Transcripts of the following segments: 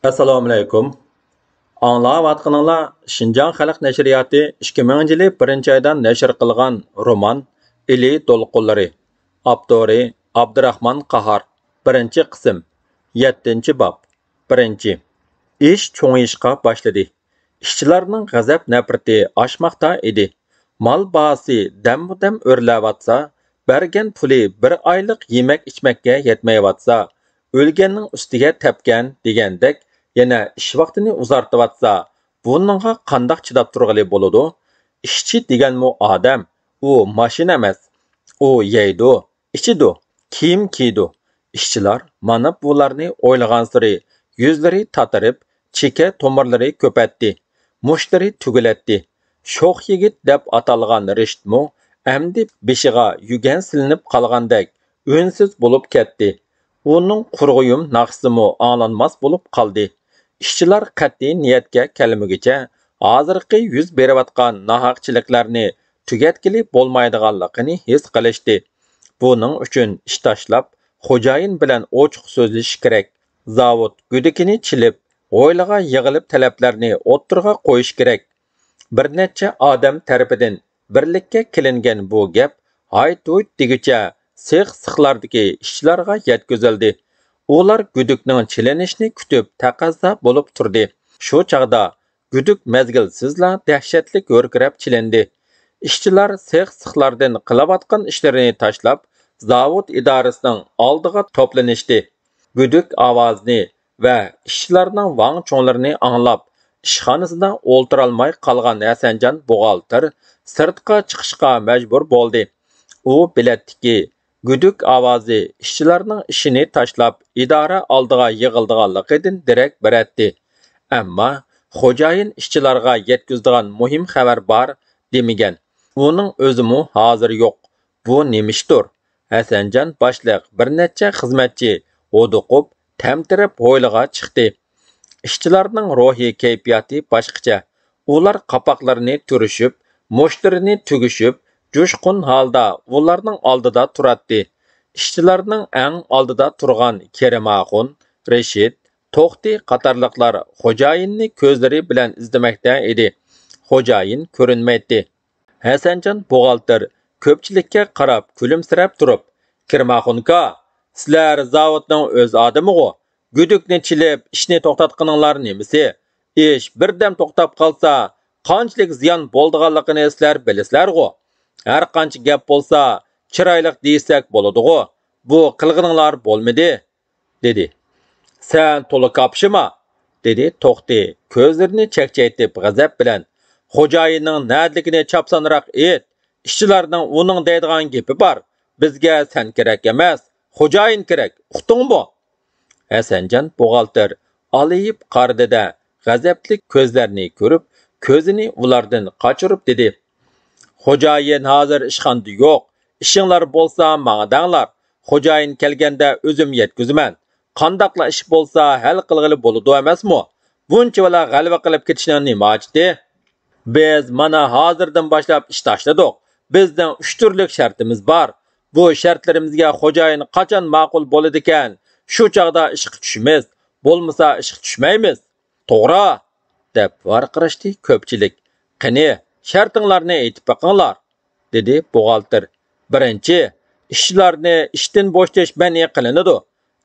Assalomu alaykum. Anglayotganinglar Şinjan Xalq Nashriyati 2000-yili 1-oydan nashr qilgan roman Ili to'lqinlari. Avtori Abdurahmon Qahar. 1-qism. 7-bob. 1. İş cho'ngishga boshladi. Ishchilarning g'azab nafrati oshmoqda edi. Mal bahasi dam-dam o'rlayotsa, bergan puli bir oylik yemak-ichmakka yetmayotsa, o'lganning ustiga tepgan degandek yana ish vaqtini uzartyapsa, buningga qandoq chidab turg'ili bo'ladi? Ishchi deganmi odam, u mashina emas. U yeydi, ichidi, kiyim kiydi. Ishchilar mana bularni o'ylagan sari yuzlari tatirib, cheka tomirlari ko'patdi. Mushtari tugulatdi. Sho'x yigit deb atalgan rishtmu amdi beshiga yugan silinib qolgandek o'nsiz bo'lib ketdi. Uning qurg'uyum naqsimi anglanmas bo'lib qoldi. Ishchilar qat'iy niyatga kelmagicha hozirgi yuz berayotgan nohaqchiliklarni tugatkili bo'lmaydiganligini his qilishdi. Buning uchun ish tashlab, xo'jayin bilan ochiq so'zlashish kerak. Zavod gudikini chilib, o'ylaga yig'ilib talablarni o'ttirga qo'yish kerak. Bir necha odam tarafidan birlikka kelingan bu gap hayt-huyt degicha six-sixlardagi ishchilarga yetkazildi. Ular gudukning chilinishini kutib taqazza bo'lib turdi. Shu chaqda guduk mezgilsizla dahshatli ko'rkirab chilindi. Ishchilar six-sixlardan qilayotgan ishlarini tashlab, zavod idorasining oldiga to'planishdi. Guduk ovozini va ishchilarning vang cho'nglarini anglab, ishxonasida o'ltirolmay qolgan Hasanjon buxgalter sirtqa chiqishga majbur bo'ldi. U bilatdiki, guduk ovozi ishchilarning ishini tashlab idora oldiga yig'ildiganligidan darak beradi. Ammo xo'jayin ishchilarga yetkazadigan muhim xabar bor demagan. Uning o'zimi hozir yo'q. Bu nemishdir? Hasanjon boshliq bir necha xizmatchi o'diqib, tamtirib hovliga chiqdi. Ishchilarning ruhiy kayfiyati boshqacha. Ular qapoqlarini turishib, mushtlarini tugishib, jo'shqin holda ularning oldida turadi. Ishchilarning eng oldida turgan Kerimaxon, Rashid, To'xti qatorliqlar xo'jayinni ko'zlari bilan izlamoqda edi. Xo'jayin ko'rinmaydi. Hasanjon buxgalter ko'pchilikka qarab kulimsirab turib, "Kerimaxonka, sizlar zavodning o'z odami-ku. Gudukni chilib, ishni to'xtatganinglar nimasi? Ish birdam to'xtab qolsa, qanchalik ziyon bo'ldiganligini sizlar bilasizlar-ku. Har qancha gap bo'lsa, chiroylik deysak bo'ladi-ku. Bu qilganinglar bo'lmadi", dedi. "Sen to'la kapshima", dedi To'xti, ko'zlarini chakchaytib g'azab bilan. "Xo'jayinning nadligini chapsanroq et. Ishchilarning uning deydigan gapi bor. Bizga sen kerak emas, xo'jayin kerak. Uqdingmi?" Hasanjon buxgalter alayib qardi-da, g'azabli ko'zlarini ko'rib, ko'zini ulardan qochirib dedi: "Xo'jayin hozir ishxonada yo'q. Ishinglar bo'lsa, menga danglar. Xo'jayin kelganda o'zim yetkazaman. Qandoqla ish bo'lsa, hal qilg'ili bo'ladi emasmi? Buncha vala g'alva qilib ketishning nima hojati? Biz mana hozirdan boshlab ish tashladik. Bizning 3 turlik shartimiz bor. Bu shartlarimizga xo'jayin qachon ma'qul bo'ladi ekan, shu chaqda ishga tushimiz, bo'lmasa ishga tushmaymiz. To'g'ri?" deb varqirashdi ko'pchilik. "Qani, shartinglarni aytib boqinglar", dedi buxgalter. "Birinchi, ishchilarni ishdan bo'shatish ma'ni qilinadi.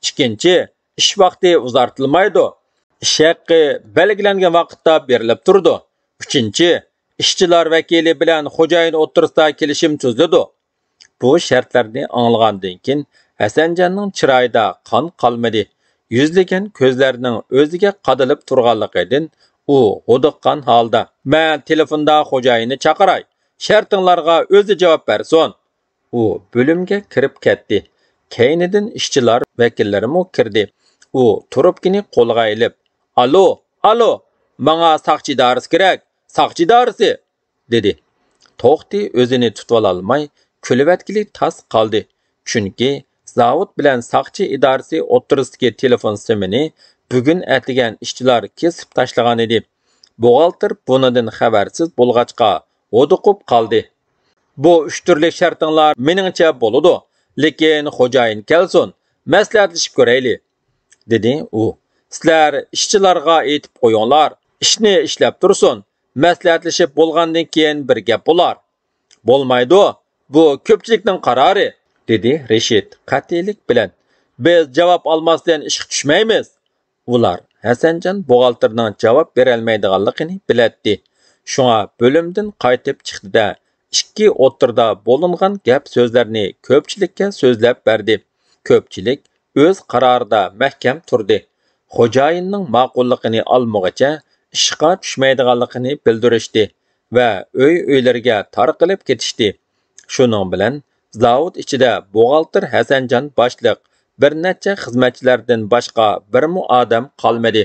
Ikkinchi, ish vaqti uzartilmaydi. Ish haqqi belgilangan vaqtda berilib turdi. Uchinchi, ishchilar vakili bilan xo'jayin o'rtasida kelishim tuziladi." Bu shartlarni anglagandan keyin Hasanjonning chiroyida qon qolmadi. Yuzlagan ko'zlarining o'ziga qadalib turganligidan u g'udiqqan holda: "Men telefonda xo'jayinni chaqiray. Shartinglarga o'zi javob bersin." U bo'limga kirib ketdi. Keynidan ishchilar vakillarimi kirdi. U trubkani qo'lga ilib: "Alo, alo, menga saqchi idorasi kerak. Saqchi idorasi", dedi. To'xti o'zini tutib olmay kulvatkili tas qoldi. Chunki zavod bilan saqchi idorasi o'tirisidagi telefon simini bugun atigan ishchilar kesib tashlagan edi. Buxgalter bunidan xabarsiz bo'lg'achqa o'diqib qoldi. "Bu 3 turlik shartinglar meningcha bo'ladi. Lekin xo'jayin kelsin, maslahatlashib ko'raylik", dedi u. Sizlar ishchilarga aytib qo'yinglar, ishni ishlab tursin, maslahatlashib bo'lgandan keyin bir gap bo'lar. Bo'lmaydi, bu ko'pchilikning qarori, dedi Rashid qat'iylik bilan. Biz javob olmasdan ishga tushmaymiz. Ular Hasanjon buxgalterning javob bera olmaydiganligini biladi. Shunga bo'limdan qaytib chiqdi-da, ikki o'tirda bo'lingan gap so'zlarni ko'pchilikka so'zlab berdi. Ko'pchilik o'z qarorida mahkam turdi. Xo'jayinning ma'qulligini olmoqcha ishga tushmaydiganligini bildirishdi va uy-uylarga tarqalib ketishdi. Shuning bilan zavod ichida buxgalter Hasanjon boshliq bir necha xizmatchilardan boshqa birmu odam qolmadi.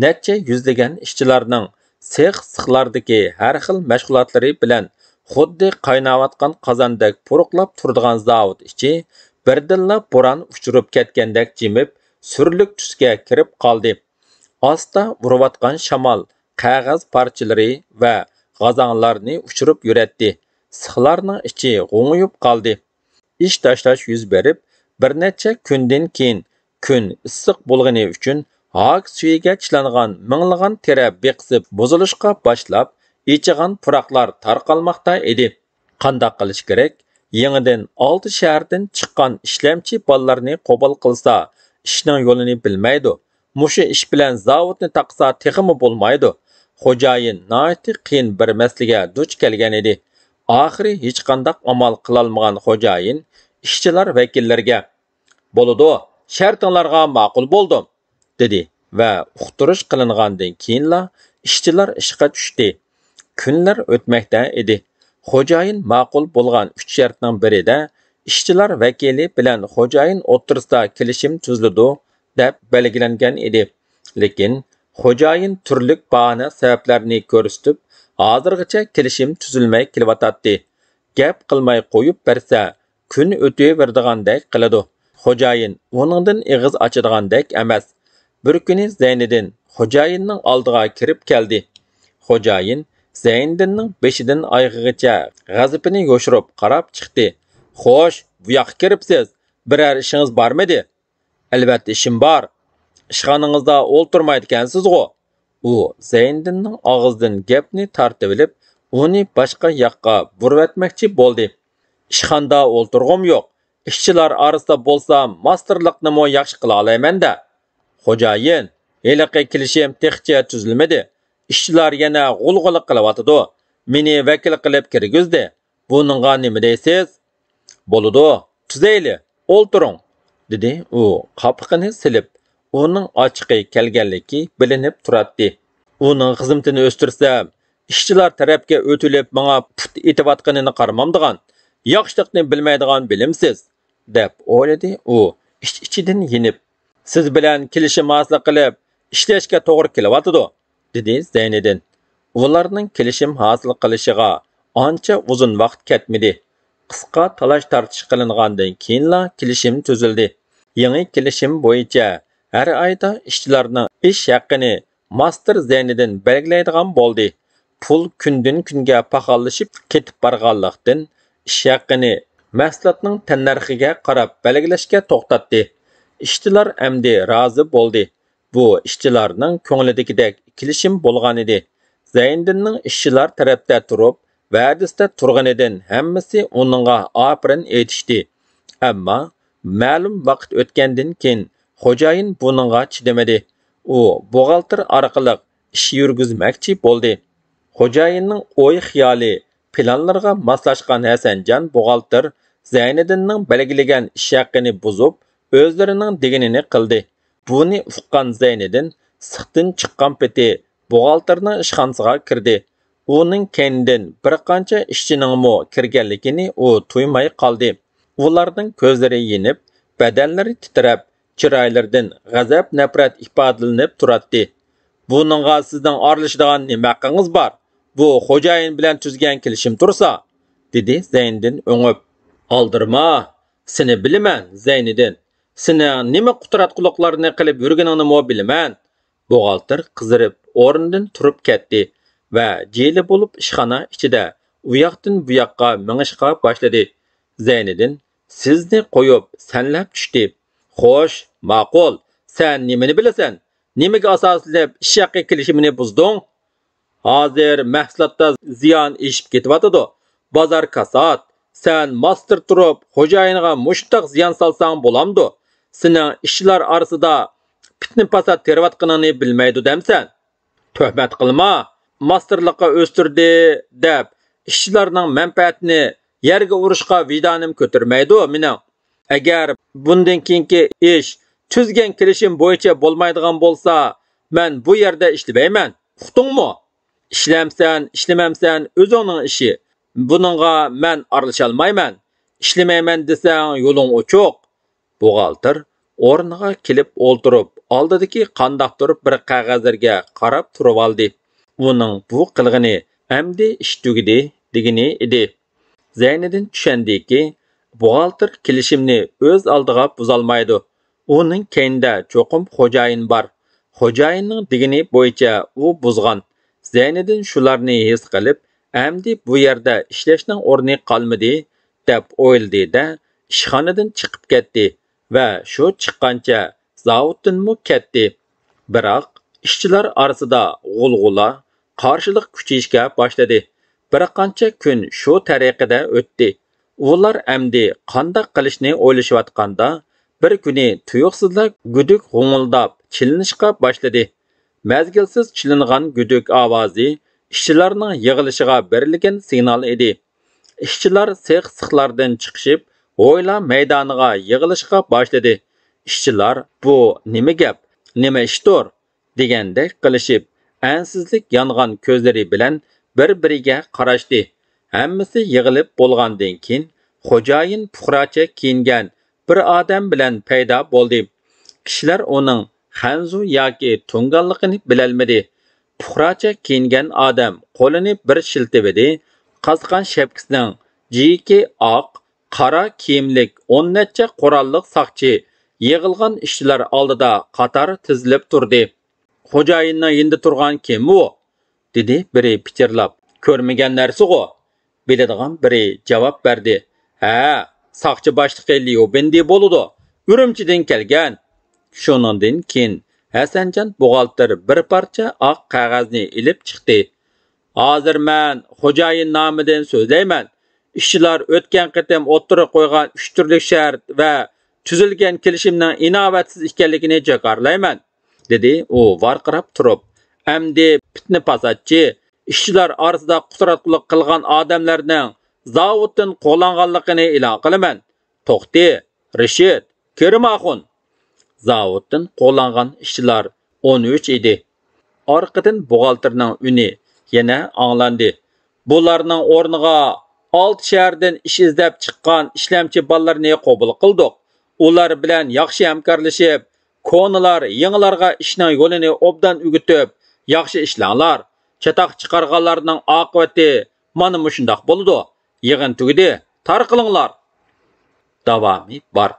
Necha yuzlagan ishchilarning sex-sixlardagi har xil mashg'ulotlari bilan xuddi qaynayotgan qozondek puruqlab turadigan zavod ichi birdilla bo'ron uchirib ketgandek jimib, surlik tusga kirib qoldi. Asta urayotgan shamol qog'oz parchalari va g'azonlarni uchirib yuratdi. Sixlarning ichi g'ung'uyib qoldi. Ish tashlash yuz berib, bir necha kundan keyin kun issiq bo'lgani uchun haq suyiga chlangan minglagan tera beqsib buzilishga boshlab, ichigan puroqlar tarqalmoqda edi. Qanday qilish kerak? Yangidan 6 shahardan chiqqan ishlamchi bolalarni qabul qilsa, ishning yo'lini bilmaydi. Mushu ish bilan zavodni taqsa texmi bo'lmaydi. Xo'jayin nihoyatda qiyin bir masalaga duch kelgan edi. Oxiri hech qanday amal qila olmagan xo'jayin ishchilar vakillariga "Bo'ladi, shartinglarga ma'qul bo'ldim", dedi va uqtirish qilingandan keyinla ishchilar ishga tushdi. Kunlar o'tmoqda edi. Xo'jayin ma'qul bo'lgan 3 shartning birida ishchilar vakili bilan xo'jayin o'rtasida kelishim tuzildi deb belgilangan edi. Lekin xo'jayin turli bahona sabablarni ko'rsatib, hozirgacha kelishim tuzilmay kelyotdi. Gap qilmay qo'yib bersa, kun o'taverdigandek qiladi. Xo'jayin uningdan ig'iz ochadigandek emas. Bir kuni Zayniddin xo'jayinning oldiga kirib keldi. Xo'jayin Zayniddinning beshidan oyog'igacha g'azabini yoshirib qarab chiqdi. "Xo'sh, bu yoqqa kiribsiz. Biror ishingiz bormidi?" "Albatta ishim bor. Ishxonangizda o'ltirmaydi ekansiz-ku." U Zayniddinning og'zidan gapni tortib olib, uni boshqa yoqqa burvatmoqchi bo'ldi. "Ishxonda o'ltirg'im yo'q. Ishchilar orasida bo'lsa, masterlikni mo yaxshi qila olayman-da." "Xo'jayin, heliqi kelishim texcha tuzilmadi. Ishchilar yana g'ulg'ula qilyotidi. Meni vakil qilib kirgizdi. Buningga nima deysiz?" "Bo'ladi, tuzayli, o'ltiring", dedi u qopqini silib. Uning ochiqi kelganligi bilinib turadi. Uning xizmatini o'stirsam, ishchilar tarafga o'tilib menga put etayotganini qaramamdigan, yaxshilikni bilmaydigan bilimsiz, deb o'yladi u ichidan yinib. "Siz bilan kelishim hosil qilib, ishlashga to'g'ri kelyotidi", dedi Zayniddin. Ularning kelishim hosil qilishiga ancha uzun vaqt ketmadi. Qisqa talash tartish qilingandan keyinla kelishim tuzildi. Yangi kelishim bo'yicha har oyda ishchilarning ish haqini master Zayniddin belgilaydigan bo'ldi. Pul kundan kunga paxollashib ketib borganlikdan ish haqini mahsulotning tannarxiga qarab belgilashga to'xtatdi. Ishchilar endi rozi bo'ldi. Bu ishchilarning ko'nglidagidek kelishim bo'lgan edi. Zayniddinning ishchilar tarafda turib, va'dasida turganidan hammasi uningga opirin aytishdi. Ammo ma'lum vaqt o'tgandan keyin xo'jayin buningga chidamadi. U buxgalter orqali ish yurgizmoqchi bo'ldi. Xo'jayinning o'y-xiyoli, planlarga moslashgan Hasanjon buxgalter Zayniddinning belgilagan ish haqini buzib, o'zlarining deganini qildi. Buni uqqan Zayniddin siqdan chiqqan peti buxgalterning ishxonasiga kirdi. Uning kendidan bir qancha ishchining kirganligini u tuymay qoldi. Ularning ko'zlari yinib, badanlari titrab, chiroylaridan g'azab nafrat ifodalanib turadi. "Buningga sizning aralashadigan nima haqqingiz bor? Bu xo'jayin bilan tuzgan kelishim tursa", dedi Zayniddin o'ngib. "Aldirma, seni bilaman, Zayniddin. Seni nima qutratquliqlarni qilib yurganingni mo bilaman." Buxgalter qizirib o'rnidan turib ketdi va jeli bo'lib ishxona ichida u yoqdan bu yoqqa mingishga boshladi. Zayniddin sizni qo'yib sanlab tushdi. "Xo'sh, ma'qul. Sen nimani bilasan? Nimaga asoslab ish haqi kelishimini buzding? Hozir mahsulotda ziyon eshib ketyotidi. Bozor kasod. Sen master turib, xo'jayiniga mushtaq ziyon solsang bo'lamdi. Sening ishchilar orasida fitna fasod terayotganini bilmaydi demsan. Tuhmat qilma. Masterlikqa o'stirdi deb ishchilarning manfaatini yerga urishga vidonim ko'tarmaydi mening. Agar bundan keyingi ish tuzgan kelishim bo'yicha bo'lmaydigan bo'lsa, men bu yerda ishlamayman. Uqdingmi? Ishlamsan, ishlamamsan o'zingning ishi. Buningga men aralasholmayman. Ishlamayman desang yo'ling ochiq. Buxgalter o'rniga kelib o'ltirib, oldidagi qandoqdir bir qog'ozlarga qarab turib oldi. Uning bu qilg'ini amdi ish tugidi degini edi. Zayniddin tushundiki, buxgalter kelishimni o'z oldiga buzolmaydi. Uning keyinda cho'qim xo'jayin bor. Xo'jayinning degini bo'yicha u buzgan. Zayniddin shularni his qilib, amdi bu yerda ishlashning o'rni qolmadi deb o'yladi-da, ishxonadan chiqib ketdi va shu chiqqancha zavoddanmi ketdi. Biroq ishchilar orasida g'ulg'ula, qarshilik kuchayishga boshladi. Bir qancha kun shu tariqada o'tdi. Ular amdi qanday qilishni o'ylashayotganda, bir kuni tuyuqsizlar guduk g'ung'ildab chilinishga boshladi. Mezgilsiz chilingan guduk ovozi ishchilarning yig'ilishiga berilgan signal edi. Ishchilar sex-sixlardan chiqishib, o'yla maydoniga yig'ilishga boshladi. Ishchilar bu nima gap, nima ishdir degandek qilishib, ansizlik yongan ko'zlari bilan bir-biriga qarashdi. Hammasi yig'ilib bo'lgandan keyin xo'jayin puxracha kiyingan bir odam bilan paydo bo'ldi. Kishilar uning Hanzu yoki tunganligini bilolmadi. Puxracha kiyingan odam qo'lini bir shiltibdi. Qasqan shapkasining jiyki oq, qora kiyimlik 10 necha qurolliq saqchi yig'ilgan ishchilar oldida qator tizilib turdi. Xo'jayinning yindi turgan kim u? Dedi biri pichirlab. Ko'rmagan narsa-ku. Biladigan biri javob berdi. Ha, saqchi boshlig'i Liu Bendi bo'ladi. Urumchidan kelgan. Shuningdan keyin Hasanjon buxgalter bir parcha oq qog'ozni ilib chiqdi. Hozir men xo'jayin nomidan so'zlayman. Ishchilar o'tgan qatam o'ttirib qo'ygan 3 turli shart va tuzilgan kelishimning inovatsiz ekanligini jakarlayman, dedi u varqirab turib. Amdi fitna fasodchi ishchilar orasida quturatqulik qilgan odamlarning zavoddan qo'langanligini e'lon qilaman. To'xti, Rishid, Kerimaxun. Zavoddan qo'langan ishchilar 13 edi. Orqadan buxgalterning uni yana anglandi. Bularning o'rniga 6 shahardan ish izlab chiqqan ishlamchi bolalarni qabul qildik. Ular bilan yaxshi hamkorlashib, ko'nilar yangilarga ishning yo'lini obdan o'gitib, yaxshi ishlanglar. Chataq chiqarganlarning oqibati mana shundoq bo'ldi. Yig'in tugidi, tarqilinglar. Davomi bor.